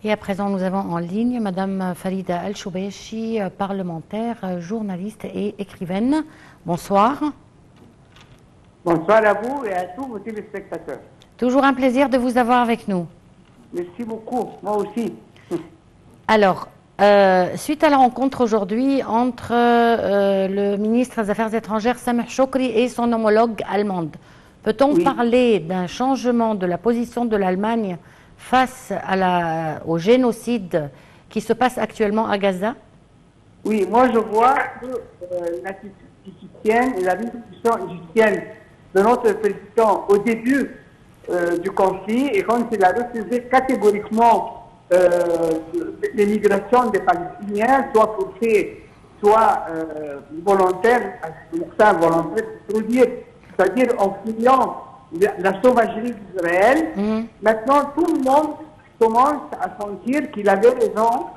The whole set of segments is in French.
Et à présent, nous avons en ligne Madame Farida El-Choubeichi, parlementaire, journaliste et écrivaine. Bonsoir. Bonsoir à vous et à tous vos téléspectateurs. Toujours un plaisir de vous avoir avec nous. Merci beaucoup, moi aussi. Alors, suite à la rencontre aujourd'hui entre le ministre des Affaires étrangères Sameh Choukri et son homologue allemande, peut-on parler d'un changement de la position de l'Allemagne face au génocide qui se passe actuellement à Gaza? Oui, moi je vois que l'attitude égyptienne et la résolution égyptienne de notre président au début du conflit, et quand il a refusé catégoriquement l'émigration des Palestiniens, soit forcée, soit volontaire, ça volontaire, c'est-à-dire en fuyant la sauvagerie d'Israël. Maintenant, tout le monde commence à sentir qu'il avait raison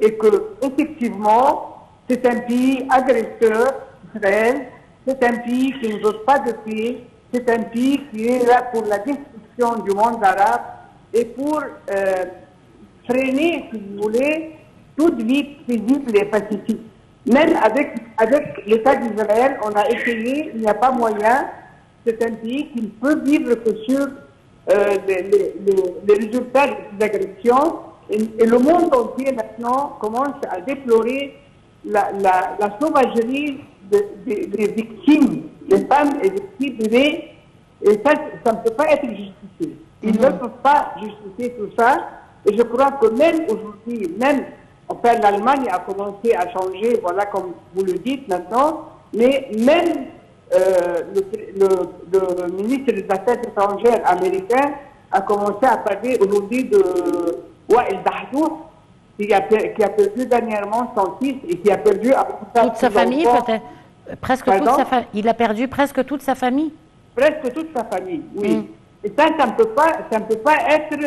et que, effectivement, c'est un pays agresseur, Israël, c'est un pays qui ne veut pas de paix, c'est un pays qui est là pour la destruction du monde arabe et pour freiner, si vous voulez, toute vie paisible et pacifique. Même avec l'État d'Israël, on a essayé, il n'y a pas moyen. C'est un pays qui ne peut vivre que sur les résultats de ces agressions. Et le monde entier maintenant commence à déplorer la sauvagerie des victimes, les femmes et les petits bébés. Et ça ne peut pas être justifié. Ils ne peuvent pas justifier tout ça. Et je crois que même aujourd'hui, enfin l'Allemagne a commencé à changer, voilà comme vous le dites maintenant, mais même le ministre des Affaires étrangères américain a commencé à parler aujourd'hui de Wael Dahdour, qui a perdu dernièrement son fils et qui a perdu toute sa famille, peut-être presque toute sa famille. Il a perdu presque toute sa famille. Presque toute sa famille, oui. Et ça ne peut pas être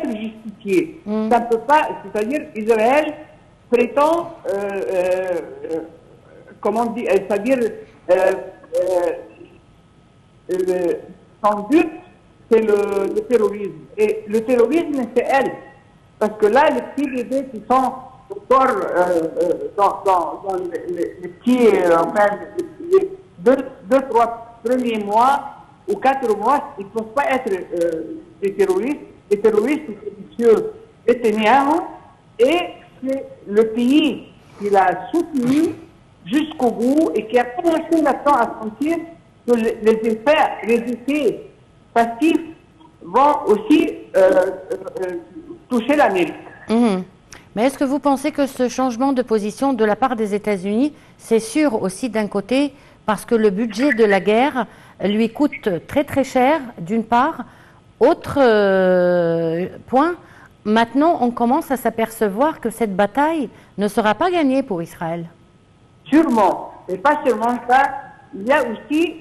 justifié. Ça ne peut pas, c'est-à-dire Israël prétend, comment dire, c'est-à-dire son but, c'est le terrorisme. Et le terrorisme, c'est elle. Parce que là, les petits bébés qui sont encore dans les petits, enfin, les deux, trois premiers mois ou 4 mois, ils ne peuvent pas être des terroristes. Les terroristes, c'est M. Netanyahu, et c'est le pays qui l'a soutenu jusqu'au bout et qui a commencé maintenant à sentir que les effets passifs vont aussi toucher l'Amérique. Mais est-ce que vous pensez que ce changement de position de la part des États-Unis, c'est sûr aussi d'un côté, parce que le budget de la guerre lui coûte très très cher, d'une part. Autre point, maintenant on commence à s'apercevoir que cette bataille ne sera pas gagnée pour Israël. Sûrement, et pas seulement ça, il y a aussi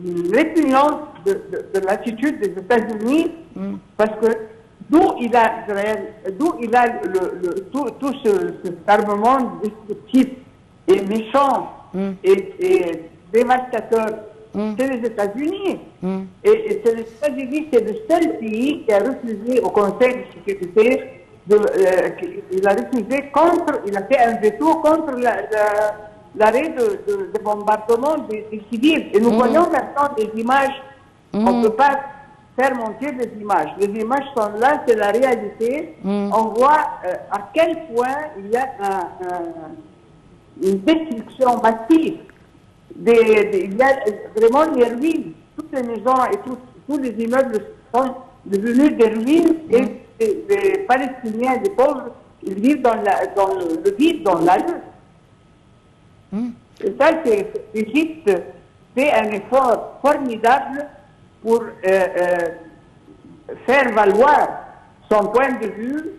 une répugnance de l'attitude des États-Unis, parce que d'où il a tout cet armement destructif et méchant et dévastateur, c'est les États-Unis. Et c'est les États-Unis, c'est le seul pays qui a refusé au Conseil de sécurité, il a refusé il a fait un veto contre l'arrêt de bombardement des civils. Et nous voyons maintenant des images, on ne peut pas faire monter des images. Les images sont là, c'est la réalité. On voit à quel point il y a une destruction massive. Il y a vraiment des ruines. Toutes les maisons et tous les immeubles sont devenus des ruines et les Palestiniens, les pauvres, ils vivent dans le vide, dans la rue. Et ça, l'Égypte fait un effort formidable pour faire valoir son point de vue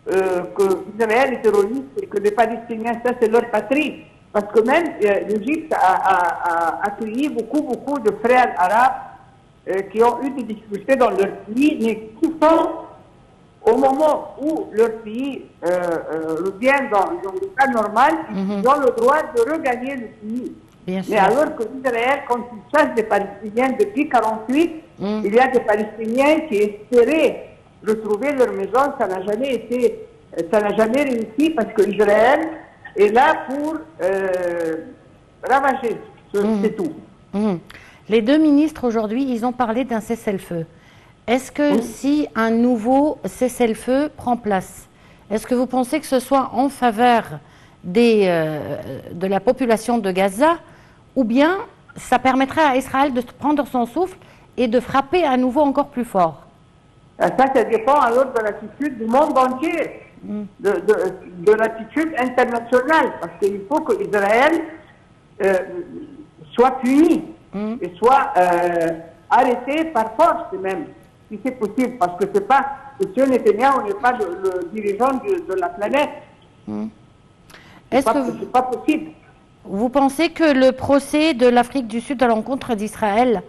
que Israël est terroriste et que les Palestiniens, ça c'est leur patrie. Parce que même l'Égypte a accueilli beaucoup de frères arabes qui ont eu des difficultés dans leur pays, mais qui sont, au moment où leur pays revient dans l'état normal, ils ont le droit de regagner le pays. Mais alors que l'Israël, quand il chasse des Palestiniens depuis 1948, il y a des Palestiniens qui espéraient retrouver leur maison. Ça n'a jamais réussi parce que Israël est là pour ravager. C'est tout. Les deux ministres aujourd'hui, ils ont parlé d'un cessez-le-feu. Est-ce que si un nouveau cessez-le-feu prend place, est-ce que vous pensez que ce soit en faveur de la population de Gaza, ou bien ça permettrait à Israël de prendre son souffle et de frapper à nouveau encore plus fort? Ça dépend alors de l'attitude du monde entier, de l'attitude internationale, parce qu'il faut que Israël soit puni et soit arrêté par force même, si c'est possible, parce que c'est pas, M. Netanyahou n'est pas le dirigeant de la planète. C'est pas possible. Vous pensez que le procès de l'Afrique du Sud à l'encontre d'Israël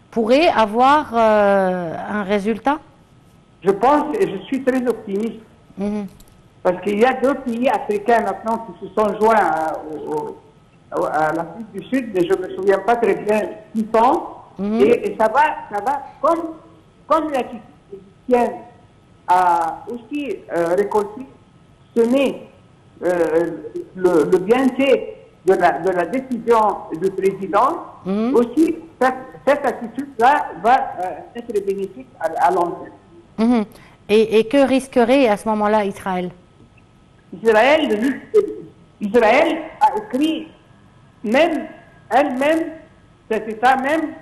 pourrait avoir un résultat? Je pense, et je suis très optimiste, parce qu'il y a deux pays africains maintenant qui se sont joints à l'Afrique du Sud, mais je ne me souviens pas très bien qui sont, et ça va comme l'attitude égyptienne a aussi récolté, semé le bienfait de la décision du président, aussi cette attitude-là va être bénéfique à long terme. Et que risquerait à ce moment-là Israël? Israël a écrit, elle-même, cet État même,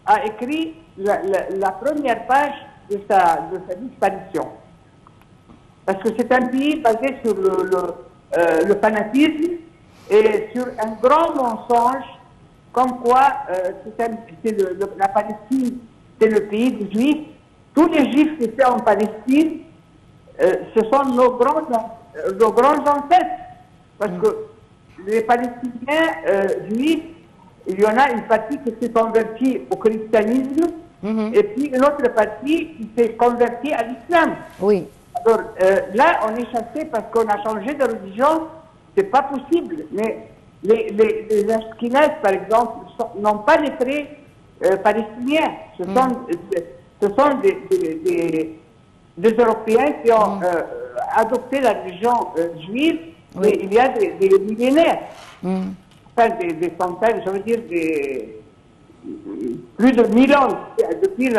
a écrit la première page de sa disparition. Parce que c'est un pays basé sur le fanatisme et sur un grand mensonge, comme quoi la Palestine, c'est le pays des Juifs. Tous les Juifs qui étaient en Palestine, ce sont nos grands ancêtres. Parce que les Palestiniens juifs, il y en a une partie qui s'est convertie au christianisme, et puis une autre partie qui s'est convertie à l'islam. Oui. Alors là, on est chassé parce qu'on a changé de religion, c'est pas possible. Mais les Ashkénazes, par exemple, n'ont pas les traits palestiniens. Ce sont des Européens qui ont adopté la religion juive, mais il y a des millénaires, enfin des centaines, je veux dire plus de 1000 ans depuis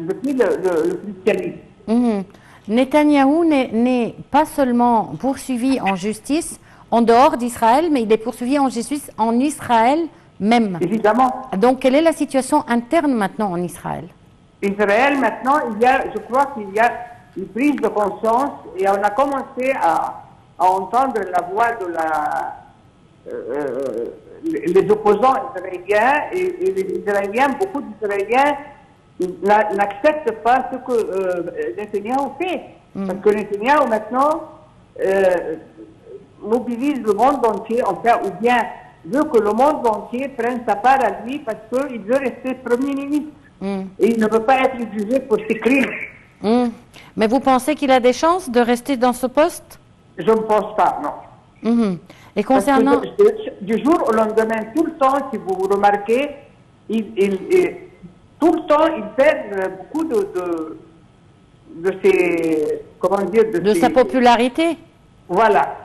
depuis le christianisme. Netanyahou n'est pas seulement poursuivi en justice en dehors d'Israël, mais il est poursuivi en justice en Israël même. Évidemment. Donc, quelle est la situation interne maintenant en Israël? Israël, maintenant, je crois qu'il y a une prise de conscience et on a commencé à entendre la voix de les opposants israéliens et les Israéliens, beaucoup d'Israéliens n'acceptent pas ce que Netanyahou fait. Parce que Netanyahou, maintenant, mobilise le monde entier, enfin, ou bien veut que le monde entier prenne sa part à lui parce qu'il veut rester Premier ministre. Et il ne veut pas être jugé pour ses crimes. Mais vous pensez qu'il a des chances de rester dans ce poste? Je ne pense pas, non. Et concernant... Parce que du jour au lendemain, tout le temps, si vous remarquez, tout le temps, il perd beaucoup de ses... Comment dire? De sa popularité? Voilà.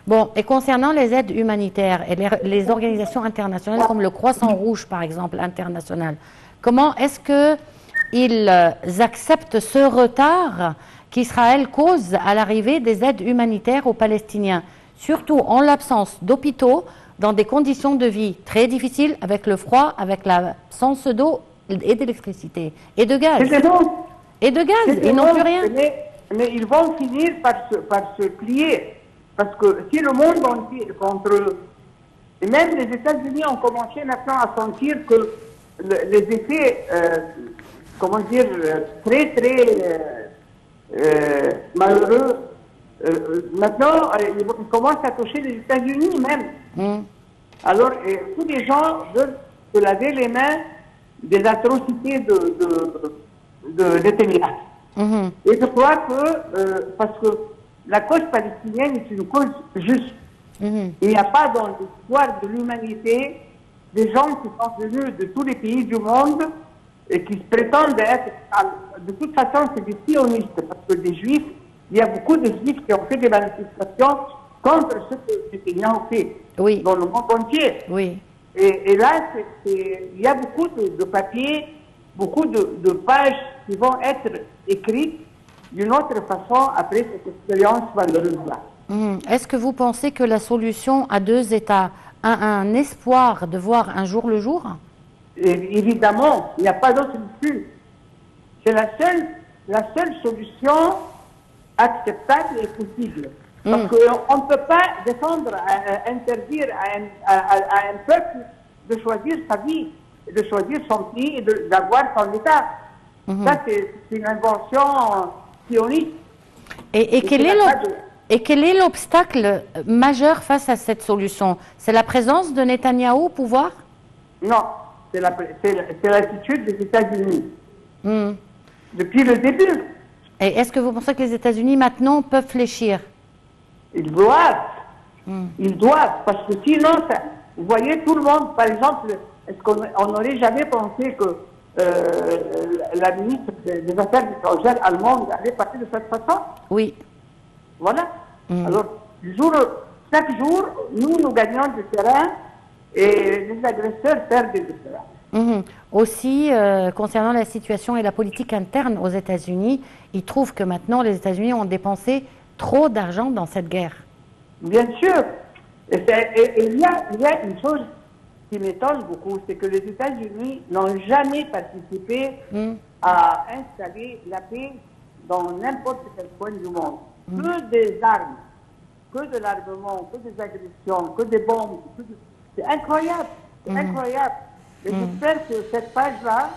Bon, et concernant les aides humanitaires et les organisations internationales comme le Croissant Rouge, par exemple, international, comment est-ce qu'ils acceptent ce retard qu'Israël cause à l'arrivée des aides humanitaires aux Palestiniens, surtout en l'absence d'hôpitaux, dans des conditions de vie très difficiles, avec le froid, avec l'absence d'eau et d'électricité, et de gaz. Et de gaz, ils n'ont plus rien. Mais ils vont finir par se plier. Parce que si le monde entier est contre eux, et même les États-Unis ont commencé maintenant à sentir que les effets, comment dire, très malheureux, maintenant, ils commencent à toucher les États-Unis même. Alors, tous les gens veulent se laver les mains des atrocités de Netanyahou. Et je crois que, parce que la cause palestinienne est une cause juste. Il n'y a pas dans l'histoire de l'humanité des gens qui sont venus de tous les pays du monde et qui prétendent être, de toute façon, c'est des sionistes, parce que des juifs, il y a beaucoup de juifs qui ont fait des manifestations contre ce que Netanyahou fait Oui. dans le monde entier. Oui. Et là, il y a beaucoup de papiers, beaucoup de pages qui vont être écrites d'une autre façon après cette expérience malheureuse-là. Est-ce que vous pensez que la solution à deux États a un espoir de voir un jour le jour? Et évidemment, il n'y a pas d'autre issue. C'est la seule solution acceptable et possible. Parce qu'on ne peut pas défendre, interdire à un peuple de choisir sa vie, de choisir son pays et d'avoir son État. Ça, c'est une invention sioniste. Et quel est l'obstacle majeur face à cette solution? C'est la présence de Netanyahou au pouvoir? Non, c'est l'attitude des États-Unis. Depuis le début. Et est-ce que vous pensez que les États-Unis maintenant peuvent fléchir? Ils doivent. Ils doivent, parce que sinon, vous voyez, tout le monde, par exemple, est-ce qu'on n'aurait jamais pensé que la ministre des Affaires étrangères allemande allait partir de cette façon? Oui. Voilà. Alors, chaque jour, nous gagnons du terrain et les agresseurs perdent du terrain. Aussi, concernant la situation et la politique interne aux États-Unis, ils trouvent que maintenant les États-Unis ont dépensé trop d'argent dans cette guerre. Bien sûr. Et il y a une chose qui m'étonne beaucoup, c'est que les États-Unis n'ont jamais participé à installer la paix dans n'importe quel coin du monde. Que des armes, que de l'armement, que des agressions, que des bombes. C'est incroyable. C'est incroyable. Et j'espère que cette page-là,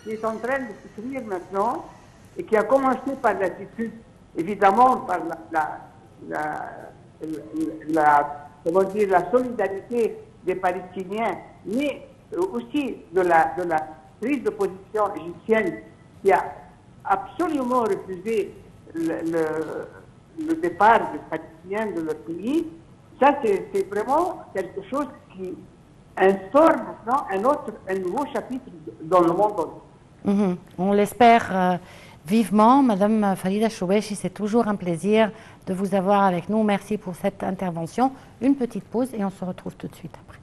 qui est en train de s'écrire maintenant, et qui a commencé par l'attitude, évidemment, par comment dire, la solidarité des Palestiniens, mais aussi de la prise de position égyptienne qui a absolument refusé le départ des Palestiniens de leur pays. Ça, c'est vraiment quelque chose qui instaure maintenant un nouveau chapitre dans le monde. On l'espère vivement. Madame Farida Choubechi, c'est toujours un plaisir de vous avoir avec nous. Merci pour cette intervention. Une petite pause et on se retrouve tout de suite après.